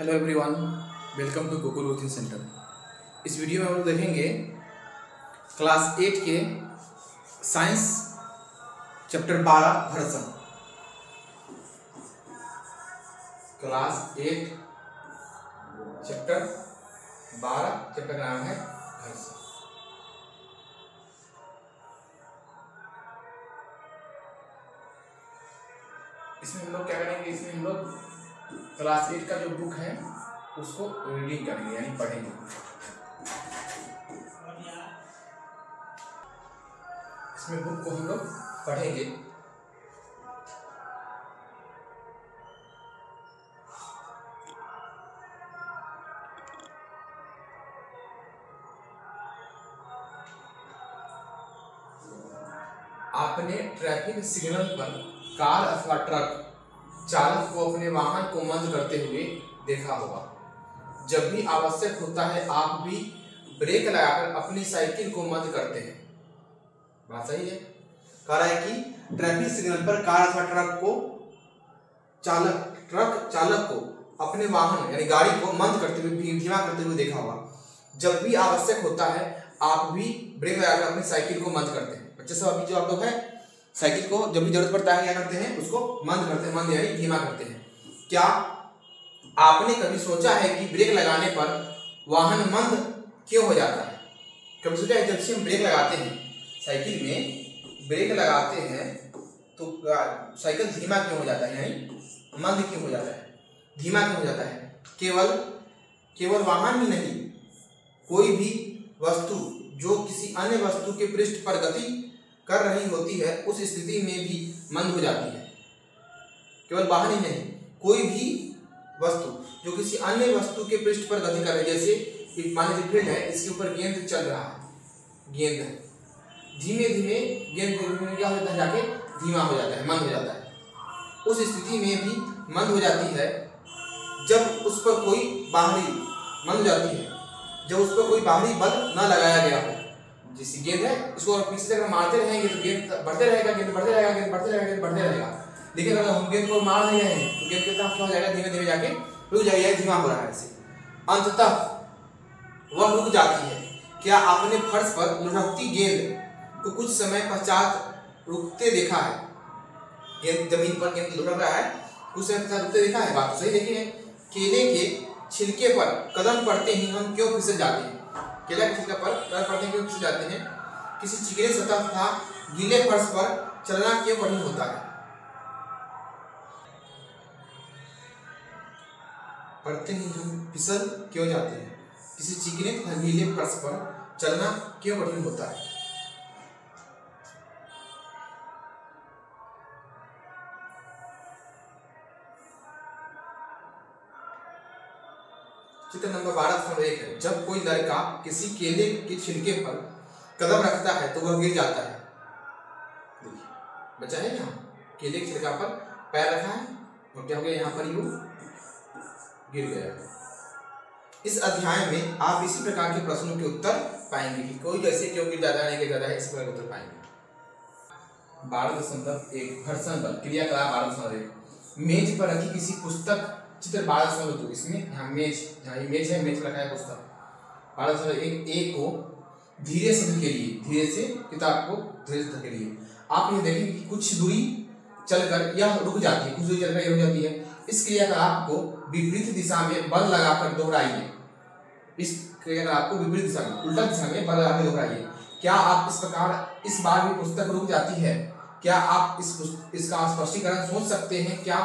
Hello everyone, welcome to Gokul coaching centre. इस video में हम लोग देखेंगे क्लास 8 के साइंस चैप्टर 12 घर्षण। क्लास 8 चैप्टर 12 चैप्टर का नाम है घर्षण। इसमें हम लोग क्या करेंगे, इसमें हम लोग क्लास 8 का जो बुक है उसको रीडिंग करेंगे यानी पढ़ेंगे। इसमें बुक को हम लोग पढ़ेंगे। आपने ट्रैफिक सिग्नल पर कार अथवा ट्रक चालक को अपने वाहन को मंद करते हुए देखा होगा। जब भी आवश्यक होता है आप भी ब्रेक लगाकर अपनी साइकिल को मंद करते हैं। बात सही है। कह रहा है कि ट्रैफिक सिग्नल पर कार अथवा ट्रक चालक को अपने वाहन यानी गाड़ी को मंद करते हुए, धीमा करते हुए देखा होगा। जब भी आवश्यक होता है आप भी ब्रेक लगाकर अपनी साइकिल को मंद करते हैं। बच्चे सब अभी जो आप लोग हैं साइकिल को जब भी जरूरत पड़ता है क्या करते हैं, उसको मंद करते हैं, मंद यानी धीमा करते हैं। क्या आपने कभी सोचा है कि ब्रेक लगाने पर वाहन मंद क्यों हो जाता है? कभी सोचा है? जब से हम ब्रेक लगाते हैं, साइकिल में ब्रेक लगाते हैं तो साइकिल धीमा क्यों हो जाता है, यानी मंद क्यों हो जाता है, धीमा क्यों हो जाता है? केवल वाहन ही नहीं, कोई भी वस्तु जो किसी अन्य वस्तु के पृष्ठ पर गति कर रही होती है उस स्थिति में भी मंद हो जाती है। केवल वाहन ही नहीं, कोई भी वस्तु जो किसी अन्य वस्तु के पृष्ठ पर गति कर रही है, जैसे मान लीजिए फील्ड है, इसके ऊपर गेंद चल रहा है, गेंद धीमे धीमे गेंद क्या हो जाता है, जाके धीमा हो जाता है, मंद हो जाता है। उस स्थिति में भी मंद हो जाती है जब उस पर कोई बाहरी मंद हो जाती है जब उस पर कोई बाहरी बल न लगाया गया हो। जैसे गेंद है, इसको पीछे से अगर मारते रहेंगे तो गेंद बढ़ते रहेगा, गेंद बढ़ते रहेगा, गेंद बढ़ते रहेगा, गेंद बढ़ते रहेगा। लेकिन अगर हम गेंद को मार नहीं रहे हैं तो गेंद कितना क्या हो जाएगा, धीमे धीमे जाके रुक जाएगा, धीमा हो रहा है ऐसे, अंततः वह रुक जाती है। क्या आपने फर्श पर लुढ़कती गेंद को कुछ समय पश्चात रुकते देखा है? गेंद जमीन पर गेंद लुढ़क रहा है, कुछ समय पश्चात रुकते देखा है? बात तो सही देखी है। केले के छिलके पर कदम पड़ते ही हम क्यों फिसल जाते हैं? केला के छिलके पर कदम पड़ते ही क्यों फिसल जाते हैं? किसी चिकने सतह तथा गीले फर्श पर चलना क्यों कठिन होता है? पड़ते ही हम फिसल क्यों जाते हैं? किसी चिकने तथा गीले फर्श पर चलना क्यों कठिन होता है? चित्र नंबर 12.1 है। जब कोई लड़का किसी केले के छिलके पर कदम रखता है तो वह गिर जाता है। देखिए बच्चा है, यहाँ केले के छिलका पर पैर रखा है और क्या हो गया, यहाँ पर यूं गिर गया। इस अध्याय में आप इसी प्रकार के प्रश्नों के उत्तर पाएंगे कि कोई जैसे क्यों गिर जाता है, नहीं गिर जाता है, इस प्रकार के उत्तर पाएंगे। 12.1 घर्षण बल क्रियाकलाप 12.1 मेज पर रखी किसी पुस्तक चित्र 12.2 इसमें यहाँ मेज, जहाँ मेज है, मेज पर रखा है पुस्तक। 12.1 ए को धीरे से धकेलिए, धीरे से किताब को धीरे से धकेलिए। आप ये देखेंगे कि कुछ दूरी चलकर यह रुक जाती है, कुछ दूरी चलकर यह रुक जाती है। इस क्रियाकलाप को विपरीत दिशा में बल लगाकर दोहराइए। इस क्रियाकलाप को विपरीत दिशा में, उल्टा दिशा में बल लगाकर दोहराइए। क्या आप इस प्रकार इस बार भी पुस्तक रुक जाती है? क्या आप इसका स्पष्टीकरण सोच सकते हैं? क्या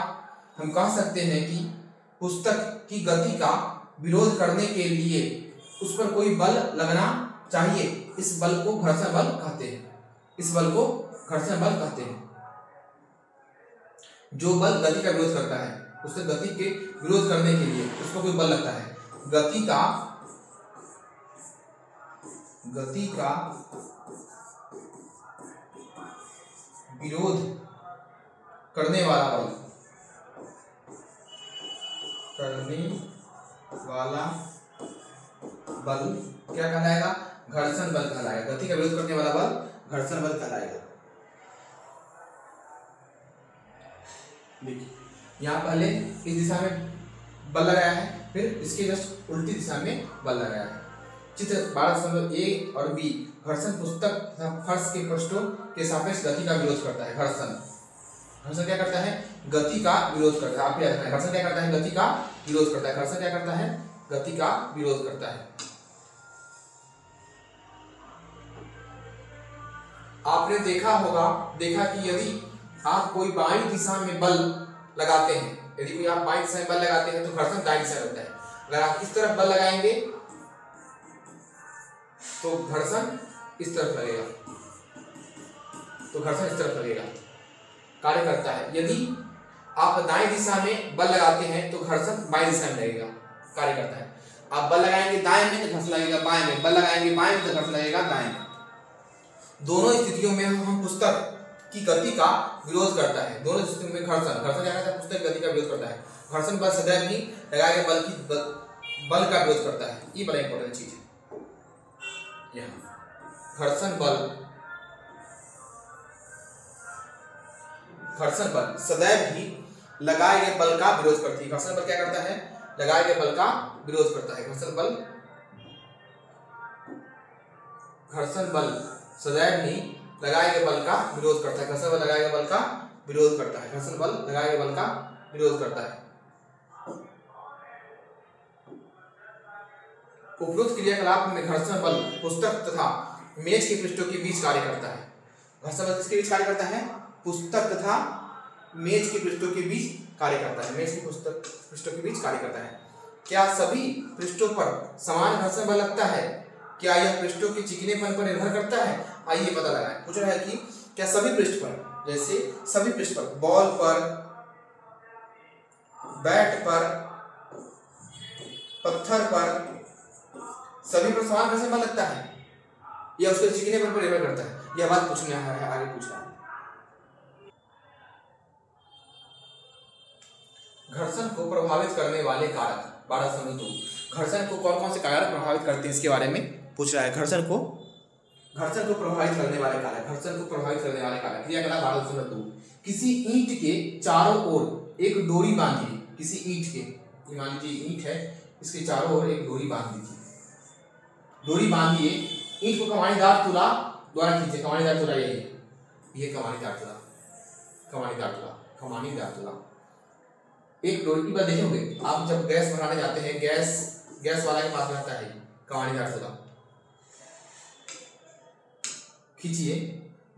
हम कह सकते हैं कि पुस्तक की गति का विरोध करने के लिए उस पर कोई बल लगना चाहिए? इस बल को घर्षण बल कहते हैं। इस बल को घर्षण बल कहते हैं। जो बल गति का विरोध करता है, उससे गति के विरोध करने के लिए उस पर कोई बल लगता है। गति का विरोध करने वाला बल क्या कहलाएगा? घर्षण बल कहलाएगा। गति का विरोध करने वाला बल घर्षण बल कहलाएगा। देखिए यहाँ पहले इस दिशा में बल लगाया है, फिर इसके जस्ट उल्टी दिशा में बल लगाया है। चित्र 12.A और B, घर्षण पुस्तक तथा फर्श के पृष्ठों के सापेक्ष गति का विरोध करता है। घर्षण क्या करता है? गति का विरोध करता है। आप याद रखना, घर्षण क्या करता है? गति का विरोध करता है। घर्षण क्या करता है? गति का विरोध करता है। आपने देखा कि यदि आप कोई बाईं दिशा में बल लगाते हैं, यदि कोई आप बाईं दिशा में बल लगाते हैं तो घर्षण दाईं दिशा में होता है। अगर आप इस तरफ बल लगाएंगे तो घर्षण इस तरफ लगेगा, कार्य करता है। यदि आप दाईं दिशा में बल लगाते हैं तो घर्षण बाईं दिशा में लगेगा, कार्य करता है। आप बल लगाएंगे दाएं में तो घर्षण लगेगा बाएं में, बल लगाएंगे बाएं में तो घर्षण लगेगा दाएं में। दोनों स्थितियों में हम पुस्तक की गति का विरोध करता है। दोनों स्थितियों में घर्षण क्या करता है? पुस्तक गति का विरोध करता है। घर्षण बल सदैव ही लगाए गए बल का विरोध करता है। ये बड़ा इंपॉर्टेंट चीज है। घर्षण बल सदैव ही लगाए गए बल का विरोध करती है। घर्षण बल क्या करता है? लगाए गए बल का विरोध करता है। घर्षण बल सदैव ही लगाए गए बल का विरोध करता है। घर्षण बल लगाए गए बल का विरोध करता है। घर्षण बल लगाए गए बल का विरोध करता है। उपरोक्त क्रियाकलाप में घर्षण बल पुस्तक तथा मेज के पृष्ठों के बीच कार्य करता है। घर्षण बल किसके बीच कार्य करता है? पुस्तक तथा मेज के पृष्ठों के बीच कार्य करता है। मेज के पुस्तक पृष्ठों के बीच कार्य करता है। क्या सभी पृष्ठों पर समान घर्षण बल लगता है? क्या यह पृष्ठों के चिकनेपन पर निर्भर करता है? आइए पता लगाएं। पूछ रहा है कि क्या सभी पृष्ठ पर, जैसे सभी पृष्ठ पर, बॉल पर, बैट पर, पत्थर पर, सभी पर समान घर्षण बल लगता है या उसके चिकनेपन पर निर्भर करता है? यह बात पूछना है, आगे पूछना है। घर्षण को प्रभावित करने वाले कारक 12.2, घर्षण को कौन कौन से कारक प्रभावित करते हैं इसके बारे में पूछ रहा है। घर्षण को प्रभावित करने वाले कारक क्रियाकलाप 12.2, किसी ईंट के चारों ओर एक डोरी बांधिए। किसी ईंट के, मान लीजिए ईंट है, इसके चारों ओर एक डोरी बांध दीजिए। डोरी बांधिए, ईंट को कमानीदार तुला द्वारा खींचे। कमानीदार तुला यही है, ये कमानीदार तुला। एक डोरी की बात देखोगे आप, जब गैस भराने जाते हैं, गैस वाला के पास रहता है कमानीदार तुला। खींचिए,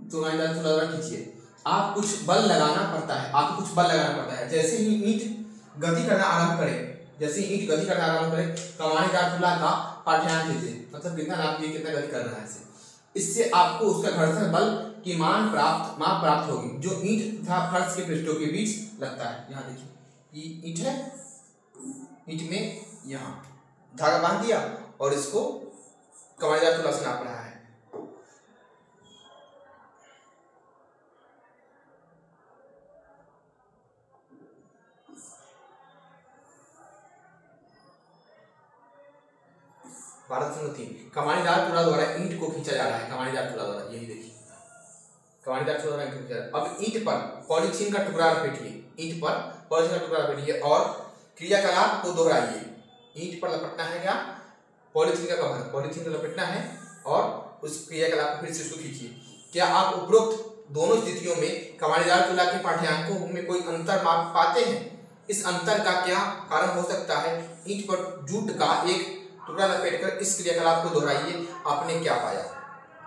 तो कमानीदार तुला द्वारा खींचिए। आप कुछ बल लगाना पड़ता है। जैसे ही ईंट गति करना आरंभ करे, कमानीदार तुला का पाठ्यांक लीजिए, मतलब कितना नापिए, कितना गति कर रहा है। इससे आपको उसका घर्षण बल की माप प्राप्त होगी, जो ईंट तथा फर्श के पृष्ठों के बीच लगता है। यहाँ देखिए, ये ईंट है, ईंट में यहाँ धागा बांध दिया और इसको कमानीदार तुला से नाप रहा है। कमानीदार तुला द्वारा ईंट को खींचा जा रहा है। कमानीदार तुला द्वारा, यही देखिए, कमानीदार तुला द्वारा ईंट को खींचा जा रहा है। अब ईंट पर पॉलीथीन का टुकड़ा लपेटिए और क्रियाकलाप को दोहराइए। ईंट पर लपेटना है क्या? पॉलीथीन का कवर, पॉलीथीन को लपेटना है और उस क्रियाकलाप को फिर से उसको खींचिए। क्या आप उपरोक्त दोनों स्थितियों में कमानीदार तुला के पाठ्यांकों में कोई अंतर माप पाते हैं? इस अंतर का क्या कारण हो सकता है? ईंट पर जूट का एक टुकड़ा लपेटकर इस क्रियाकलाप को दोहराइए। आपने क्या पाया?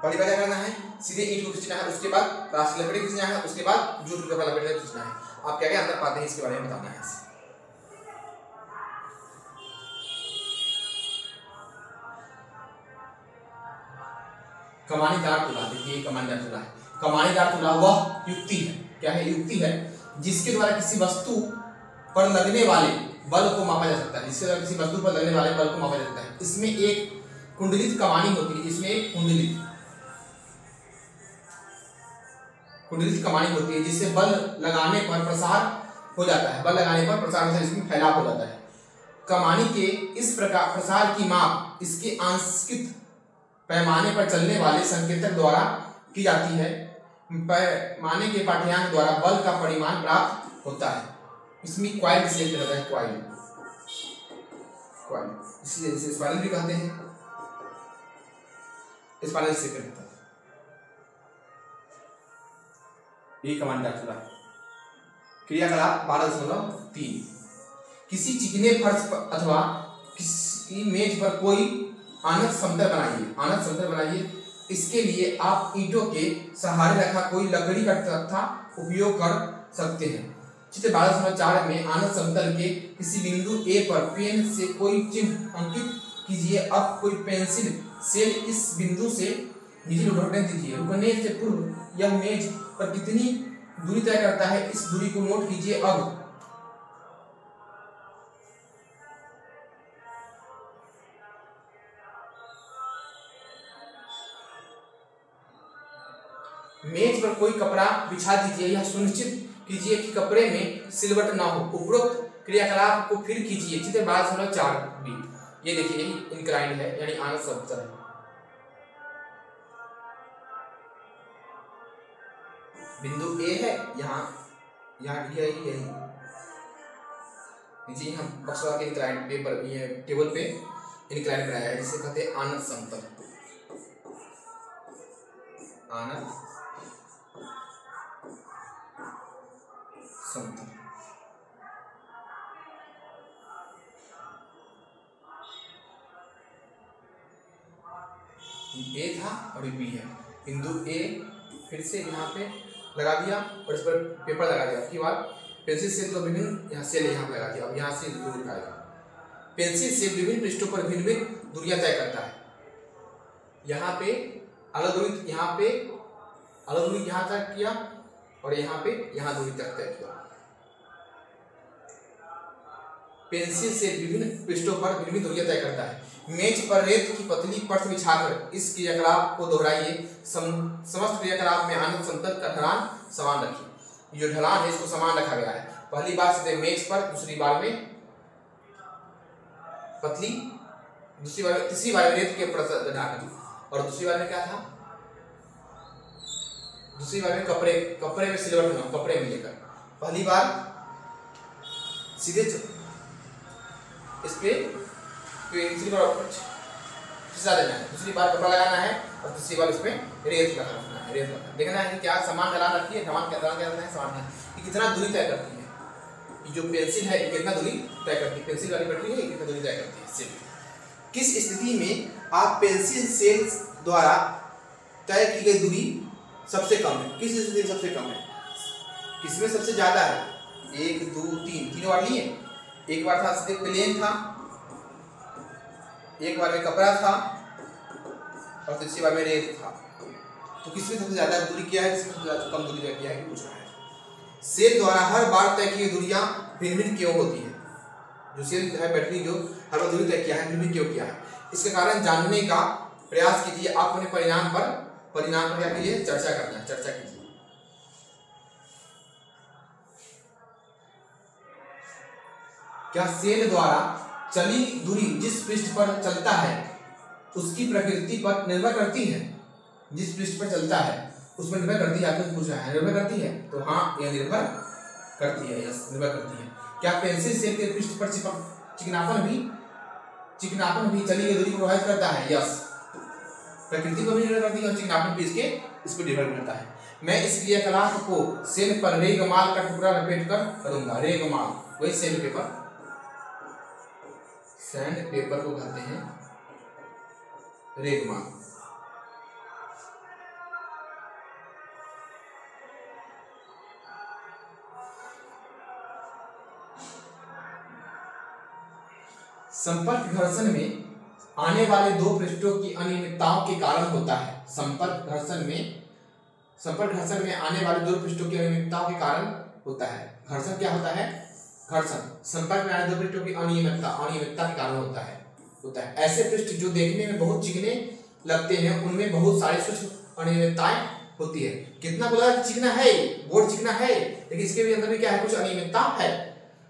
पहली बार क्या करना है? सीधे ईंट को खींचना है, उसके बाद प्लास्टिक लपेट खींचना है, उसके बाद जूट का लपेट खींचना है। आप क्या क्या अंतर पाते हैं इसके बारे में बताना है। कमानीदार तुला, देखिए कमानीदार तुला है। कमानीदार तुला वह युक्ति है, क्या है? युक्ति है जिसके द्वारा किसी वस्तु पर लगने वाले बल को मापा जा सकता है। इसमें एक कुंडलित कमानी होती है, कमानी होती है जिससे बल लगाने पर प्रसार हो जाता है। इसमें फैलाव हो जाता है। कमानी के इस प्रकार प्रसार की माप इसके आंशिक पैमाने पर चलने वाले संकेतक द्वारा की जाती है। पैमाने के पाठ्यांक द्वारा बल का परिमाण प्राप्त होता है। इसमें क्वाइल से रहता है, कॉइल, इसे स्पाइरल भी कहते हैं, स्पाइरल शेप में रहता है। ये कमांड आ चुका। क्रियाकलाप 12.3 किसी चिकने फर्श पर अथवा किसी मेज पर कोई आनत समतल बनाइए। आनत समतल बनाइए, इसके लिए आप ईंटों के सहारे रखा कोई लकड़ी का तख्ता उपयोग कर सकते हैं। चित्र 12.4 में आनत समतल के किसी बिंदु ए पर पेन से कोई चिन्ह अंकित कीजिए। अब कोई पेंसिल सेल इस बिंदु से नीचे लुढ़कने दीजिए। रुकने से पूर्व यह मेज पर कितनी दूरी तय करता है, इस दूरी को नोट कीजिए। अब मेज पर कोई कपड़ा बिछा दीजिए। यह सुनिश्चित कीजिए कि कपड़े में सिलवट ना हो। उपरोक्त क्रियाकलाप को फिर कीजिए। चित्र 12.4b ये देखिए, यही इंक्लाइंड है यानी आनत समतल है। बिंदु ए है, यहाँ दिया है यही नीचे हम बक्सा के इंक्लाइंड पेपर ये टेबल पे इंक्लाइंड बनाया है, जिसे कहते हैं आनत समतल। आनत समतल ए था और ये बी है। बिंदु ए फिर से यहाँ पे लगा दिया और इस पर पेपर लगा दिया। उसके बाद पेंसिल से तो विभिन्न यहाँ सेल यहाँ पे लगा दिया। अब यहाँ से दूर दिखाएगा। पेंसिल से विभिन्न पृष्ठों पर भिन्न भिन्न दूरियां तय करता है। यहाँ पे अलग दूरी, यहाँ पे अलग दूरी यहाँ तक किया और यहाँ पे यहाँ दूरी तक तय किया। पेंसिल से विभिन्न पृष्ठों पर विभिन्न दूरियां तय करता है। मेज पर रेत की पतली परत बिछाकर इस क्रियाकलाप को दोहराइए। समस्त क्रियाकलाप में आनत समतल का ढलान समान रखिए। जो ढलान है इसको समान रखा गया है। पहली बार सीधे मेज पर, दूसरी बार में पतली, दूसरी बार तीसरी बार रेत के परत डालकर, और दूसरी बार में क्या था, दूसरी बार में कपड़े में सिलवट ना, कपड़े में लेकर। पहली बार सीधे इस पे पेंसिल पर फिसा देना है, दूसरी बार कपड़ा लगाना है और तीसरी बार इसमें रेत लगाना है। रेत लगाना देखना है कि क्या समान ढलान रखती है, ढलान क्या रहता है, समान है कि कितना दूरी तय करती है। ये जो पेंसिल है ये कितना दूरी तय करती है, पेंसिल वाली पट्टी है कितना दूरी तय करती है। इससे किस स्थिति में आप पेंसिल सेल द्वारा तय की गई दूरी सबसे कम है, किस स्थिति में सबसे कम है, किसमें सबसे ज्यादा है। 1 2 3 तीनों बार लिए। एक बार था सीधे प्लेन था, एक बार में कपड़ा था और तीसरी बार में रेत था। तो किसमें सबसे ज्यादा दूरी किया है, किसमें सबसे कम दूरी तय किया है, पूछ रहा है। सेल द्वारा हर बार तय की दूरियां भिन्न भिन्न क्यों होती है। जो सेल है बैटरी जो हर बार दूरी तय किया है, भिन्न भिन्न क्यों किया है, इसके कारण जानने का प्रयास कीजिए। आप अपने परिणाम पर क्या कीजिए, चर्चा करना है, चर्चा कीजिए। क्या सेल द्वारा चली दूरी जिस पृष्ठ पर चलता है उसकी प्रकृति पर निर्भर करती है। जिस पृष्ठ पर चलता है उस पर निर्भर करती है। आपको पूछ रहा है निर्भर करती है, तो हाँ यह निर्भर करती है, यस निर्भर करती है। क्या पेंसिल सेल के पृष्ठ पर चिकनापन भी चली गई दूरी को प्रभावित करता है, यस प्रकृति पर भी निर्भर करती है और चिकनापन भी इस पर निर्भर करता है। मैं इस क्रियाकलाप को सेल पर रेगमाल का टुकड़ा लपेट कर करूंगा। रेगमाल वही सैंड पेपर, सैंड पेपर को कहते हैं रेगमाल। संपर्क घर्षण में आने वाले दो पृष्ठों की अनियमितताओं के कारण होता है। संपर्क घर्षण में आने वाले दो पृष्ठों की अनियमितताओं के कारण होता है। घर्षण क्या होता है, घर्षण संपर्क में आने दो पृष्ठों की अनियमितता के कारण होता है। ऐसे पृष्ठ जो देखने में बहुत चिकने लगते हैं उनमें बहुत सारी सूक्ष्म अनियमितताएं होती है। कितना बोला चिकना है, बोर्ड चिकना है, लेकिन इसके भी अंदर में क्या है, कुछ अनियमितता है।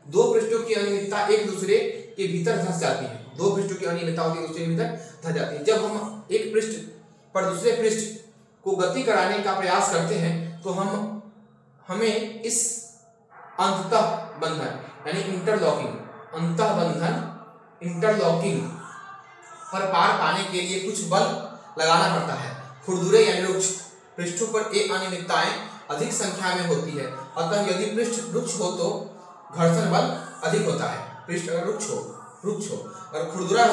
दो पृष्ठों की अनियमितता एक दूसरे के भीतर धंस जाती है। दो पृष्ठों की अनियमितता होती है, दूसरे के भीतर धंस जाती है। जब हम एक पृष्ठ पर दूसरे पृष्ठ को गति कराने का प्रयास करते हैं तो हमें इस अंतः बंधन यानी इंटरलॉकिंग अंतः बंधन इंटरलॉकिंग पर पार पाने के लिए कुछ बल लगाना पड़ता है। खुरदुरे यानी रुक्ष पृष्ठों पर ये अनियमितताएं अधिक संख्या में होती है, अतः यदि पृष्ठ रुक्ष हो तो घर्षण बल अधिक होता है। पृष्ठ अगर रुक्ष हो, अगर खुरदुरा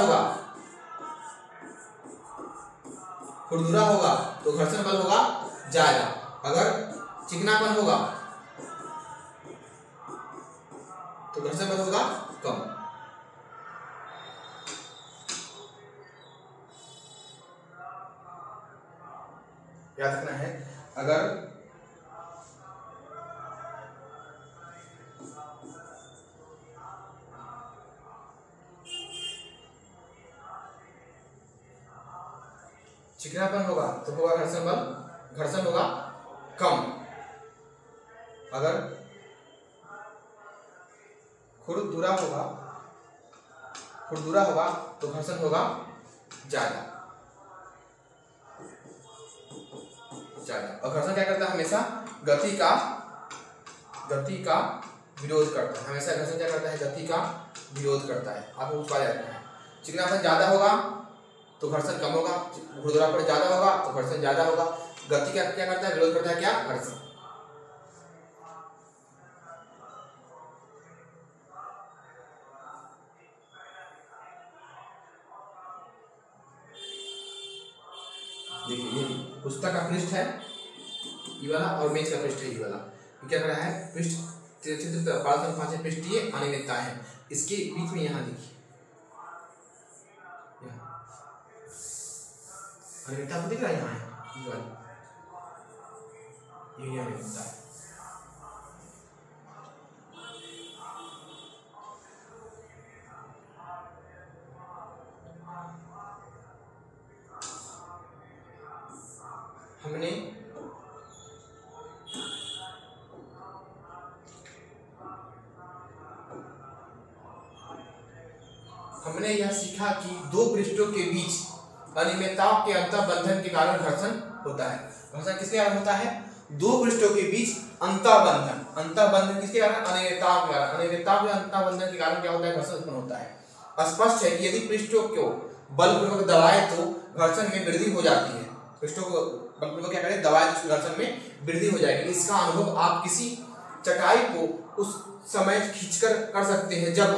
होगा तो घर्षण बल होगा ज्यादा, अगर चिकनापन होगा तो घर्षण बल होगा कम। याद रखना है, अगर चिकनापन होगा तो होगा घर्षण होगा कम, अगर खुरदुरा होगा तो घर्षण होगा ज्यादा। और घर्षण क्या करता है? हमेशा गति का विरोध करता है। हमेशा घर्षण क्या करता है? गति का विरोध करता है। आपको कुछ पा जाता है। चिकनापन ज्यादा होगा तो घर्षण कम होगा, खुरदुरापन ज्यादा होगा तो घर्षण ज्यादा होगा। गति का क्या करता है? विरोध करता है। क्या? घर्षण। देखिए, ये पुस्तक का पृष्ठ है ये वाला और मेज का पृष्ठ है ये वाला। ये क्या कर रहा है? पृष्ठ चित्र पृष्ठीय अनियमितताएं है। इसके बीच में यहाँ देखिए अनियमितता आपको दिख रहा है, यहाँ है ये वाली, ये अनियमितता है। हमने यह सीखा कि दो पृष्ठों के बीच अनियमितताओं के अंतःबंधन के कारण घर्षण होता है। घर्षण किसके कारण होता है? दो पृष्ठों के बीच अंतःबंधन किसके कारण? अनियमितताओं के कारण। अनियमितताओं के अंतःबंधन के कारण क्या होता है? घर्षण उत्पन्न होता है। स्पष्ट है कि यदि पृष्ठों को बलपूर्वक दबाए तो घर्षण में वृद्धि हो जाती है। पृष्ठों को बलपूर्वक क्या करें? दबाए तो घर्षण में वृद्धि हो जाएगी। इसका अनुभव आप किसी चटाई को उस समय खींचकर कर सकते हैं जब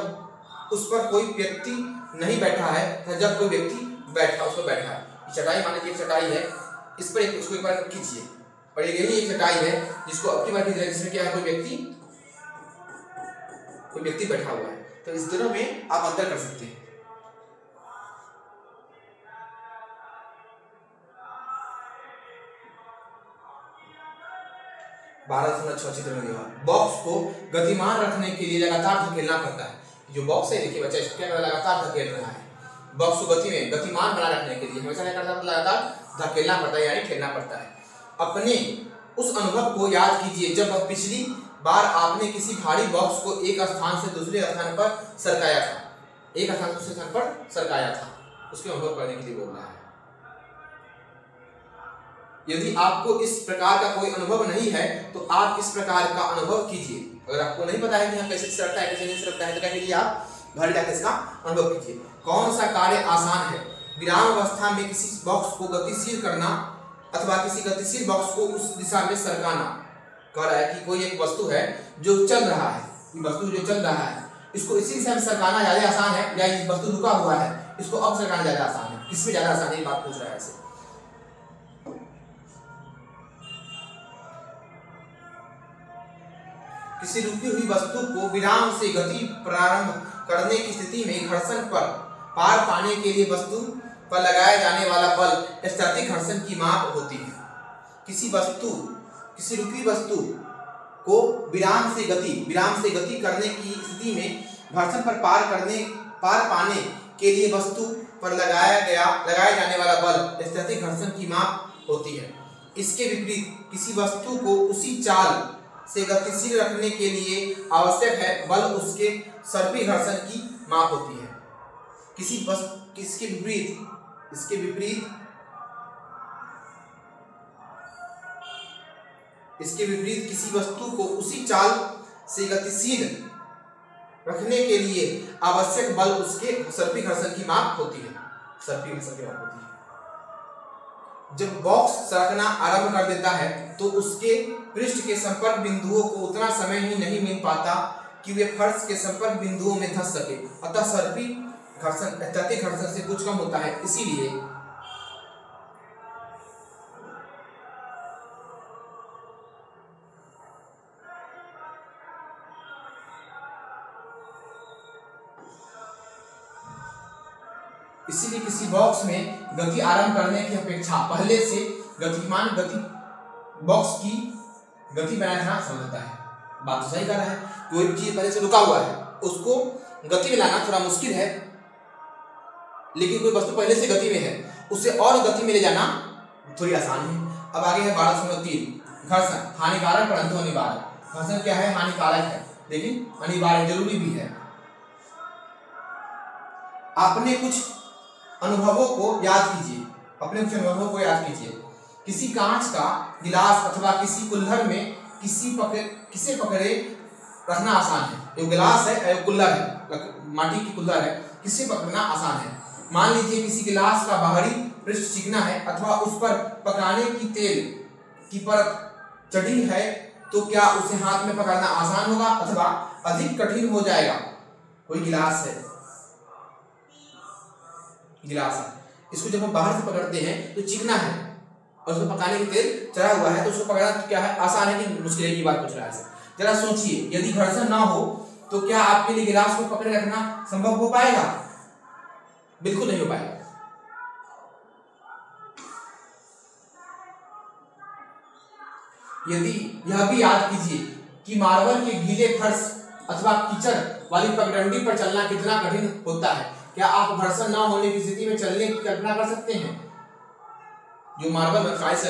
उस पर कोई व्यक्ति नहीं बैठा है, जब कोई व्यक्ति उस पर बैठा है। चटाई मान लीजिए एक चटाई है, इस पर उसको एक बार खींचिए, और यही एक चटाई है जिसको अपनी बार खींच, जिसमें क्या है? कोई व्यक्ति बैठा हुआ है। तो इस दोनों में आप अंतर कर सकते हैं। बॉक्स को गतिमान रखने के लिए लगातार धकेलना पड़ता है। जो बॉक्स है देखिए बच्चा, इसको क्या लगातार धकेल रहा है। बॉक्स को गतिमान बना रखने के लिए हमेशा क्या करता है? लगातार धकेलना पड़ता है, यानी ठेलना पड़ता है। अपने उस अनुभव को याद कीजिए जब पिछली बार आपने किसी भारी बॉक्स को एक स्थान से दूसरे स्थान पर सरकाया था। उसके अनुभव करने के लिए बोल रहा है। यदि आपको इस प्रकार का कोई अनुभव नहीं है तो आप इस प्रकार का अनुभव कीजिए। अगर आपको नहीं पता है कि यहाँ कैसे सरकता है, कैसे नहीं सरकता है, तो क्या कीजिए? आप घर जाकर इसका अनुभव कीजिए। कौन सा कार्य आसान है? विराम अवस्था में किसी बॉक्स को गतिशील करना अथवा किसी गतिशील बॉक्स को उस दिशा में सरकाना। कह रहा है कि कोई एक वस्तु है जो चल रहा है, इसको इसी दिशा में सरकाना ज्यादा आसान है, या ये वस्तु रुका हुआ है इसको अब सरकाना ज्यादा आसान है? किसमें ज्यादा आसान है? बात पूछ रहा है ऐसे। किसी रुकी हुई वस्तु को विराम से गति प्रारंभ करने की स्थिति में घर्षण पर पार पाने के लिए वस्तु पर लगाया जाने वाला बल स्थैतिक घर्षण की माप होती है। किसी रुकी वस्तु को विराम से गति करने की स्थिति में घर्षण पर पार पाने के लिए वस्तु पर लगाया जाने वाला बल स्थैतिक घर्षण की माप होती है। इसके विपरीत किसी वस्तु को उसी चाल से गतिशील रखने के लिए आवश्यक है बल उसके सर्पी घर्षण की माप होती है। इसके विपरीत किसी वस्तु को उसी चाल से गतिशील रखने के लिए आवश्यक बल उसके सर्पी घर्षण की माप होती है। सर्पी घर्षण की माप होती है। जब बॉक्स सरकना आरंभ कर देता है तो उसके पृष्ठ के संपर्क बिंदुओं को उतना समय ही नहीं मिल पाता कि वे फर्श के संपर्क बिंदुओं में धंस सके, अतः सर्पी घर्षण स्थैतिक घर्षण से कुछ कम होता है। इसीलिए किसी बॉक्स में गति आरंभ करने की अपेक्षा पहले से गतिमान गति बॉक्स की गति बनाए रखना सरल होता है। बात तो सही कर रहा है, कोई चीज पहले से रुका हुआ है उसको गति में लाना थोड़ा मुश्किल है, लेकिन कोई वस्तु पहले से गति में है उसे और गति में ले जाना थोड़ी आसान है। अब आगे है 12.3 घर्षण हानिकारक परंतु अनिवार्य। घर्षण क्या है? हानिकारक है लेकिन अनिवार्य जरूरी भी है। आपने कुछ अनुभवों को याद कीजिए। किसी कांच का गिलास अथवा किसी कुल्हड़ में किसे पकड़े रखना आसान है। ये गिलास है, ये कुल्हड़ है, माटी की कुल्हड़ है, किसे पकड़ना आसान है। मान लीजिए किसी गिलास का बाहरी पृष्ठ चिकना है अथवा उस पर पकाने की तेल की परत चढ़ी है तो क्या उसे हाथ में पकड़ना आसान होगा अथवा अधिक कठिन हो जाएगा? कोई गिलास है, इसको जब हम बाहर से पकड़ते हैं तो चिकना है और उसमें पकाने की तेल चढ़ा हुआ है तो उसको पकड़ना तो क्या है? आसान है कि मुश्किल की बात पूछ रहा है। जरा सोचिए, यदि घर्षण ना हो तो क्या आपके लिए गिलास को पकड़े रखना संभव हो पाएगा? बिल्कुल नहीं हो पाएगा। यदि यह भी याद कीजिए कि मार्बल के गीले फर्श अथवा कीचड़ वाली पगडंडी पर चलना कितना कठिन होता है। क्या आप घर्षण ना होने की स्थिति में चलने की कल्पना कर सकते हैं? जो मार्बल में टाइल्स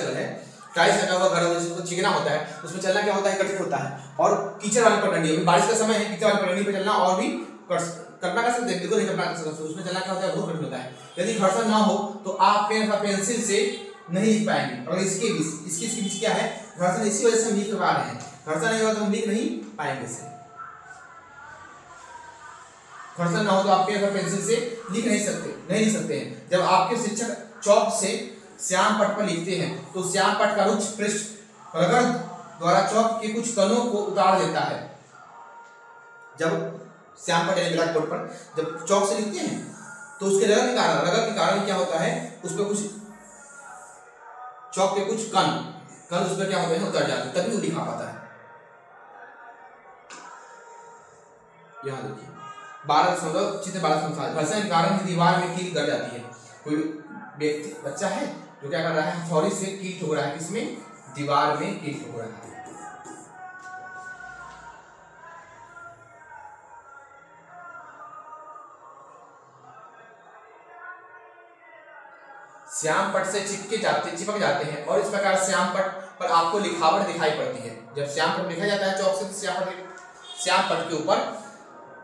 लगा हुआ घर जिसको चिकना होता है उसमें चलना क्या होता है? कठिन होता है। और कीचड़ वाली पगडंडी, अभी बारिश का समय है, कीचड़ वाली पगडंडी पर चलना और भी कल्पना कर सकते हैं? बिल्कुल नहीं कल्पना कर सकते। उसमें चलना क्या होता है? बहुत कठिन होता है। यदि घर्षण ना हो तो आप पेन और पेंसिल से नहीं लिख पाएंगे। और इसके बीच क्या है? घर्षण। इसी वजह से हम लिख पा रहे हैं। घर्षण नहीं होगा तो हम लिख नहीं पाएंगे इसे। घर्षण ना हो तो आप पेन और पेंसिल से लिख नहीं सकते हैं। जब आपके शिक्षक चौक से श्याम पट पर लिखते हैं तो श्याम पट का रुक्ष पृष्ठ रगड़ द्वारा चौक के कुछ कणों को उतार देता है। जब श्याम पट यानी ब्लैक बोर्ड पर जब चौक से लिखते हैं तो उसके रगड़ के कारण क्या होता है? उस पर कुछ चौक के कुछ कण उस पर क्या होते हैं? उतर जाते हैं, तभी वो लिखा पाता है। यहाँ देखिए 12.7 घर्षण के कारण दीवार में कील गड़ जाती है। कोई बच्चा है जो क्या कर रहा है? हथौड़ी से कील ठोक रहा है। किसमें? दीवार में कील ठोक रहा है। श्याम पट से चिपक जाते हैं और इस प्रकार श्याम पट पर आपको लिखावट दिखाई पड़ती है। जब श्याम पट लिखा जाता है चौक से तो श्याम पट के ऊपर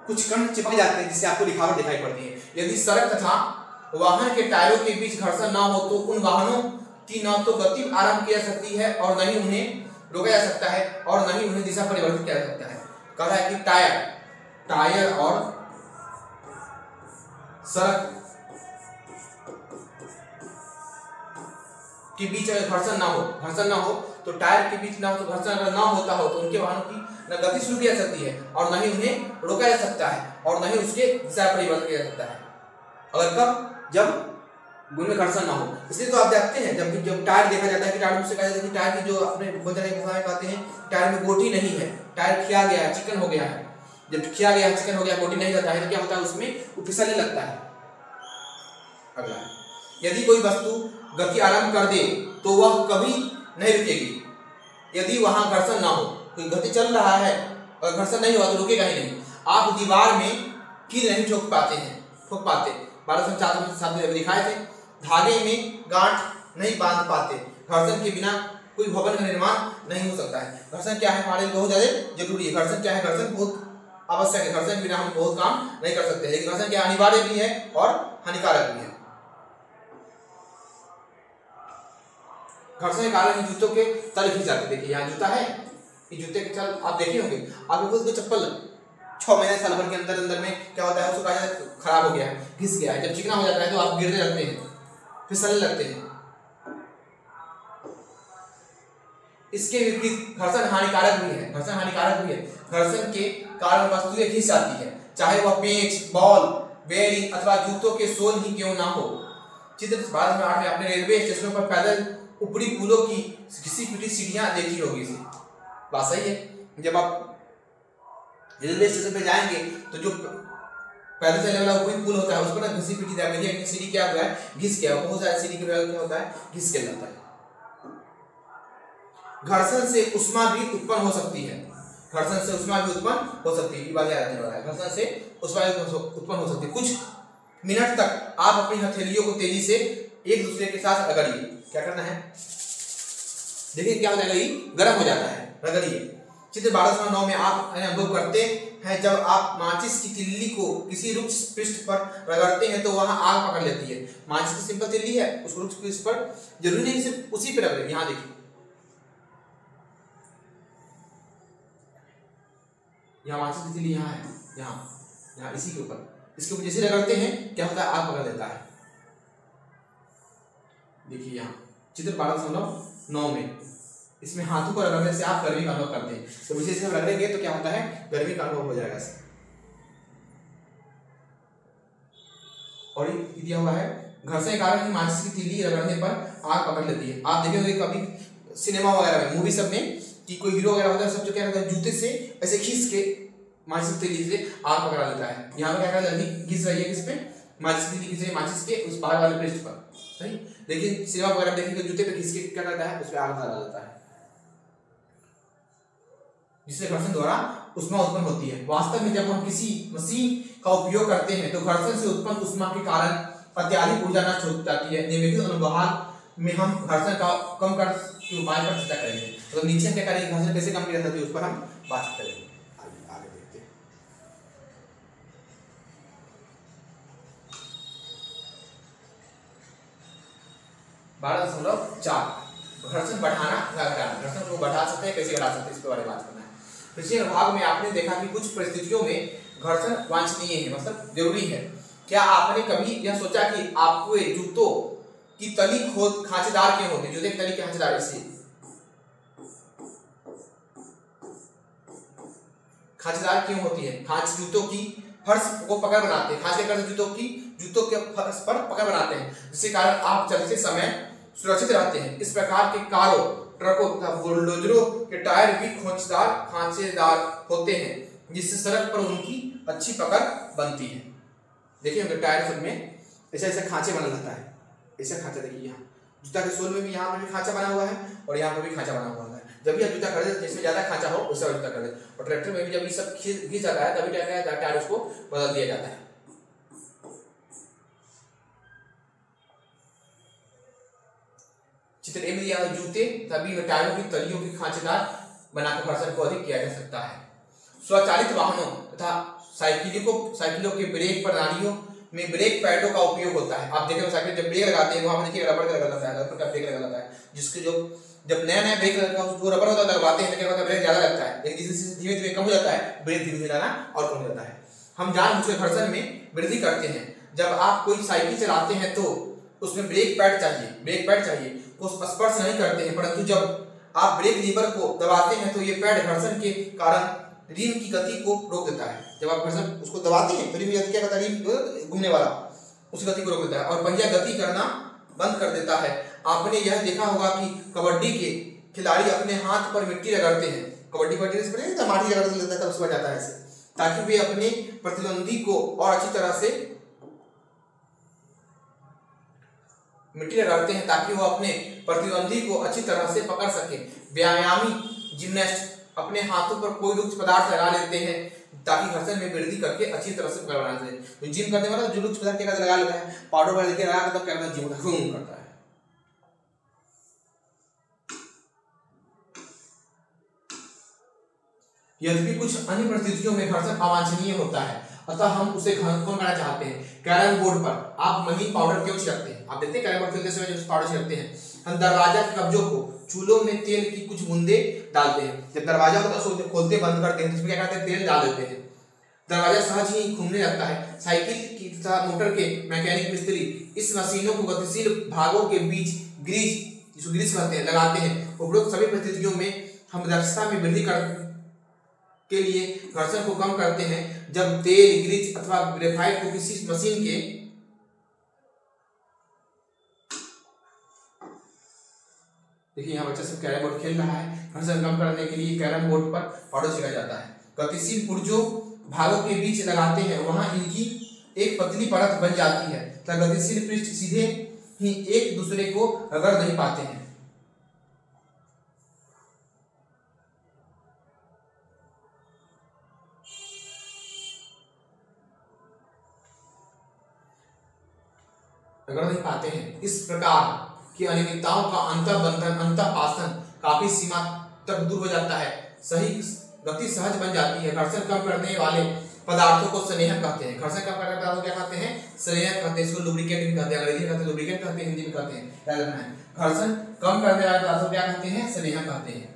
कुछ कण चिपक जाते हैं जिससे आपको लिखावट दिखाई पड़ती है। यदि सड़क तथा वाहन के टायरों के बीच घर्षण ना हो तो उन वाहनों की न तो गति आरंभ की जा सकती है और न ही उन्हें रोका जा सकता है और न ही उन्हें दिशा परिवर्तित किया जा सकता है। कह रहा है कि टायर और सड़क के बीच अगर घर्षण ना हो तो टायर के बीच ना हो तो घर्षण अगर ना होता हो तो उनके वाहनों की न गति शुरू की जा सकती है और न ही उन्हें रोका जा सकता है और न ही उसके दिशा परिवर्तन किया जा सकता है। अगर कब? जब उनमें घर्षण ना हो। इसलिए तो आप देखते हैं जब टायर देखा जाता है कि टायर से कहा जाता है कि टायर की जो अपने कहते हैं टायर में गोटी नहीं है, टायर खिया गया है, चिकन हो गया है। जब खिया गया है, चिकन हो गया, गोटी नहीं रहता है तो क्या होता है? उसमें वो फिसलने लगता है। अगला, यदि कोई वस्तु गति आरंभ कर दे तो वह कभी नहीं रुकेगी यदि वहां घर्षण ना हो। कोई गति चल रहा है और घर्षण नहीं हुआ तो रुकेगा ही नहीं। आप दीवार में कील नहीं ठोक पाते। 12.7 में दिखाए थे। धागे में गांठ नहीं बांध पाते। घर्षण के बिना कोई भवन का निर्माण नहीं हो सकता है। घर्षण क्या है? हमारे लिए बहुत ज्यादा जरूरी है। घर्षण क्या है? घर्षण बहुत आवश्यक है। घर्षण के बिना हम बहुत काम नहीं कर सकते। लेकिन घर्षण क्या अनिवार्य भी है और हानिकारक भी है। घर्षण के कारण जूतों के तल खिंच जाते। देखिए यहाँ जूता है, ये जूते के तल आप देखे होंगे। आपको खुद को चप्पल 6 महीने साल भर के अंदर अंदर में क्या होता है, उसको कहा जाता है खराब हो गया है, घिस गया है। जब चिकना हो जाता है तो आप गिरने लगते हैं, फिसलने लगते हैं। इसके विपरीत घर्षण हानिकारक भी है, घर्षण हानिकारक भी है। घर्षण के कारण वस्तुएं घिस जाती है, चाहे वह पेंच, बॉल, बेरिंग अथवा जूतों के सोल ही क्यों ना हो। चित्र 12 में आपने रेलवे स्टेशनों पर पैदल ऊपरी पुलों की घिसी पिटी सीढ़ियां देखी होगी। इसे बात सही है। जब आप रेलवे स्टेशन पे जाएंगे तो जो पैदल चलने वाला ऊपरी पुल होता है उस पर ना घिसी पिटी सीढ़ी क्या हुआ है, घिस गया। बहुत सारे सीढ़ी के क्या होता है, घिस के जाता है। घर्षण से उष्मा भी उत्पन्न हो सकती है, घर्षण से उष्मा भी उत्पन्न हो सकती है, ये बात याद रखने वाला है। घर्षण से उष्मा उत्पन्न हो सकती है। कुछ मिनट तक आप अपनी हथेलियों को तेजी से एक दूसरे के साथ रगड़िए। क्या करना है, देखिए क्या हो जाएगा, ये गर्म हो जाता है, रगड़िए। चित्र 1209 में आप अनुभव करते हैं जब आप माचिस की तिल्ली को किसी रुक्ष पृष्ठ पर रगड़ते हैं तो वहां आग पकड़ लेती है। माचिस की सिंपल तिल्ली है, उस रुक्ष पृष्ठ पर जरूरी नहीं सिर्फ उसी पर रगड़े। यहाँ देखिए, यहाँ माचिस की तिल्ली यहाँ है, यहाँ इसी के ऊपर, इसके ऊपर जैसे रगड़ते हैं क्या होता है, आग पकड़ लेता है। देखिए यहाँ चित्र 1209 में इसमें हाथों को रगड़ने से आप गर्मी का अनुभव करते हैं। तो विशेष से रगड़ेंगे तो क्या होता है, गर्मी का अनुभव हो जाएगा। और ये दिया हुआ है, घर्षण के कारण माचिस की तीली रगड़ने पर आग पकड़ लेती है। आप देखे होंगे कभी सिनेमा वगैरह में, मूवी सब में कि कोई हीरो वगैरह होता है, सब जो क्या करता है, जूते से ऐसे खींच के माचिस की तीली से आग पकड़ा लेता है। यहाँ पे क्या कर रही है, घिस रही है किस पे, माचिस की तीली घिस रही है माचिस के उस बाहर वाले पृष्ठ पर, सही। लेकिन सिनेमा वगैरह में देखेंगे जूते पे घिस के क्या करता है, उस पर आग लगा लेता है, जिससे घर्षण द्वारा उष्मा उत्पन्न होती है। वास्तव में जब हम किसी मशीन का उपयोग करते हैं तो घर्षण से उत्पन्न उष्मा के कारण अत्यधिक ऊर्जा नष्ट हो जाती है। निम्नलिखित अनुभाग में हम घर्षण का कम कर के उपाय पर चर्चा करेंगे। तो नीचे क्या करेंगे, घर्षण कैसे कम किया जाता है उस पर हम बात करेंगे। आगे देखते हैं। घर्षण बढ़ाना, घर्षण को बढ़ा सकते हैं, कैसे घटा सकते हैं, इसके बारे में बात करना है। पिछले भाग में आपने देखा कि कुछ परिस्थितियों में घर्षण वांछनीय है, मतलब जरूरी है। क्या आपने कभी यह सोचा कि आपके जूतों की तली खांचेदार क्यों होती है, जूते की तली खांचेदार इसलिए खांचेदार क्यों होती है? खांच जूतों की फर्श को पकड़ बनाते हैं, खांच के कारण जूतों के फर्श पर पकड़ बनाते हैं, जिसके कारण आप चलते समय सुरक्षित रहते हैं। इस प्रकार के कारों, ट्रकों तथा बुलडोजरों के टायर भी खांचेदार होते हैं, जिससे सड़क पर उनकी अच्छी पकड़ बनती है। देखिए उनके टायर सब में ऐसे ऐसे खांचे बना रहता है, ऐसा खांचा देखिए यहाँ जूता के सोल में भी, यहाँ पर भी खांचा बना हुआ है और यहाँ पर भी खांचा बना हुआ है। जब भी आप जूता खरीदे जिसमें ज्यादा खांचा हो उससे जूता खरीदे, और ट्रैक्टर में भी जब ये सब घिस जाता है तभी टायर उसको बदल दिया जाता है। चित्र ए में दिया जूते तभी टायरों की तलियों की खांचेदार बनाकर घर्षण को अधिक किया जा सकता है। स्वचालित वाहनों तथा साइकिलों के ब्रेक प्रणालियों में ब्रेक पैडों का उपयोग होता है। आप देखें साइकिल जब ब्रेक लगाते हैं वहां पर देखिए रबर का लगा रहता है, रबर का ब्रेक लगा रहता है, जिसके जब नया ब्रेक जो रबर होता है लगवाते हैं तो क्या होता है, ब्रेक ज्यादा लगता है, लेकिन जैसे धीरे धीरे कम हो जाता है ब्रेक धीरे धीरे लगाना और कम हो जाता है। हम जानबूझकर घर्षण में वृद्धि करते हैं। जब आप कोई साइकिल चलाते हैं तो उसमें ब्रेक पैड चाहिए, को स्पर्श नहीं करते हैं, परंतु जब आप ब्रेक लीवर को दबाते हैं तो ये पैड घर्षण के कारण रिम की गति को रोक देता है। जब आप घर्षण उसको दबाते हैं तो रिम की गति क्या करता है, रिम घूमने वाला उस गति को रोक देता है और पहिया गति करना बंद कर देता है। आपने यह देखा होगा कि कबड्डी के खिलाड़ी अपने हाथ पर मिट्टी रगड़ते हैं, कबड्डी पर माटी रगड़ लेता है तब उसमें जाता है ऐसे, ताकि वे अपने प्रतिद्वंदी को और अच्छी तरह से मिट्टी रगड़ते हैं ताकि वो अपने प्रतिद्वंदी को अच्छी तरह से पकड़ सके। व्यायामी जिम्नास्ट अपने हाथों पर कोई रुक्ष पदार्थ लगा लेते हैं ताकि घर्षण में वृद्धि करके अच्छी तरह से पकड़ बना सके। तो जिम करने वाला जो रुक्ष पदार्थ लगा लेता है, पाउडर वाला लेके लगा तब क्या करता है, जिम करता है। यद्यपि कुछ अन्य परिस्थितियों में घर्षण अवांछनीय होता है, अतः हम उसे कम करना चाहते हैं। कैरम बोर्ड पर आप महीन पाउडर क्यों छिड़कते हैं? आप देखते हैं कैरम बोर्ड खेलते समय जो पाउडर छिड़कते हैं। हम दरवाजा के कब्जों को चूल्हों में तेल की कुछ बूंदे डालते हैं। जब दरवाजा को खोलते बंद करते हैं तो इसमें क्या करते हैं, तेल डाल देते हैं। दरवाजा सहज ही घूमने लगता है। साइकिल की तथा मोटर के मैकेनिक मिस्त्री इस मशीनों को गतिशील भागों के बीच ग्रीस कहते हैं लगाते हैं। उपरोक्त सभी परिस्थितियों में हम दक्षता में वृद्धि के लिए घर्षण को कम करते हैं। जब तेल, ग्रीस अथवा ग्रेफाइट को किसी मशीन के देखिए यहाँ बच्चा सब कैरम बोर्ड खेल रहा है। घर्षण कम करने के लिए कैरम बोर्ड पर पाउडर छिड़का जाता है। गतिशील पुर्जों भागों के बीच लगाते हैं, वहां इनकी एक पतली परत बन जाती है तथा गतिशील पृष्ठ सीधे ही एक दूसरे को रगड़ नहीं पाते हैं। इस प्रकार की अनियमितताओं का अंतःपासन काफी सीमा तक दूर हो जाता है। सही गति सहज बन जाती है। घर्षण कम करने वाले पदार्थों को स्नेहक कहते हैं। घर्षण कम करने वाले पदार्थों क्या कहते हैं? स्नेहक कहते हैं। इसको लुब्रिकेंट भी कहते हैं, अंग्रेजी में कहते हैं लुब्रिकेंट कहते हैं, हिंदी में कहते हैं। याद रखना है, घर्षण कम करने वाले पदार्थों क्या कहते हैं? स्नेहक कहते हैं।